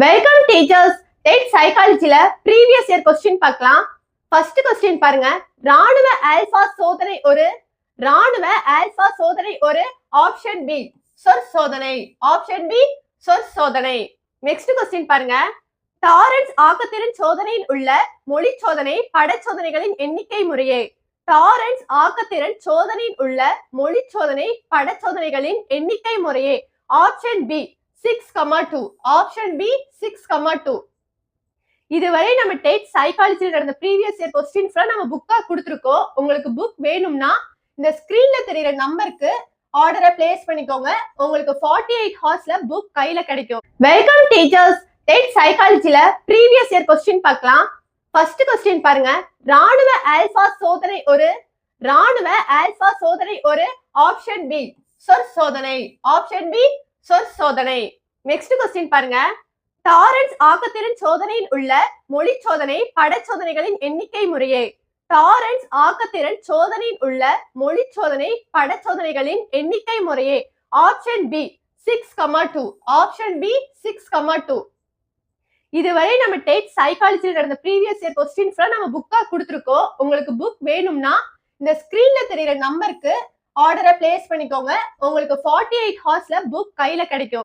Welcome teachers. TET சைக்காலஜில previous year question பார்க்கலாம். First question பாருங்க. ராணுவ ஆல்பா சோதனை ஒரு ஆப்ஷன் பி சொற்சோதனை. ஆப்ஷன் பி சொற்சோதனை. நெக்ஸ்ட் கொஸ்டின் பாருங்க. டாரன்ஸ் ஆக்கத்திறன் சோதனையில் உள்ள மொழி சோதனை படச்சோதனைகளின் எண்ணிக்கை முறையே. டாரன்ஸ் ஆக்கத்திறன் சோதனையில் உள்ள மொழி சோதனை படச்சோதனைகளின் எண்ணிக்கை முறையே. Option B 6,2. Option B 6,2. இதுவரை நம்ம டெட் சைக்காலஜில நடந்த ப்ரீவியஸ் இயர் கொஸ்டின்ஸ் நம்ம புக்கா கொடுத்துருக்கோம். உங்களுக்கு புக் வேணும்னா இந்த ஸ்கிரீன்ல தெரியுற நம்பருக்கு ஆர்டரை பிளேஸ் பண்ணிக்கோங்க. உங்களுக்கு 48 ஹவர்ஸ்ல புக் கையில கிடைக்கும். Welcome teachers. டெட் சைக்காலஜில ப்ரீவியஸ் இயர் கொஸ்டின் பார்க்கலாம். ஃபர்ஸ்ட் கொஸ்டின் பாருங்க. ராணுவ ஆல்பா சோதனை ஒரு ஆப்ஷன் பி சொற்சோதனை. ஆப்ஷன் பி சொற்சோதனை. நெக்ஸ்ட் கொஸ்டின் பாருங்க. டாரன்ஸ் ஆக்கத்திறன் சோதனையில் உள்ள மொழி சோதனை படச்சோதனைகளின் எண்ணிக்கை முறையே. டாரன்ஸ் ஆக்கத்திறன் சோதனையில் உள்ள மொழி சோதனை படச்சோதனைகளின் எண்ணிக்கை முறையே. Option B 6,2. Option B 6,2. இதுவரை நம்ம டெட் சைக்காலஜில நடந்த ப்ரீவியஸ் இயர் கொஸ்டின்ஸ் நம்ம புக்கா கொடுத்துருக்கோம். உங்களுக்கு புக் வேணும்னா இந்த ஸ்கிரீன்ல தெரியுற நம்பருக்கு ஆர்டரை பிளேஸ் பண்ணிக்கோங்க. உங்களுக்கு 48 ஹவர்ஸ்ல புக் கையில கிடைக்கும்.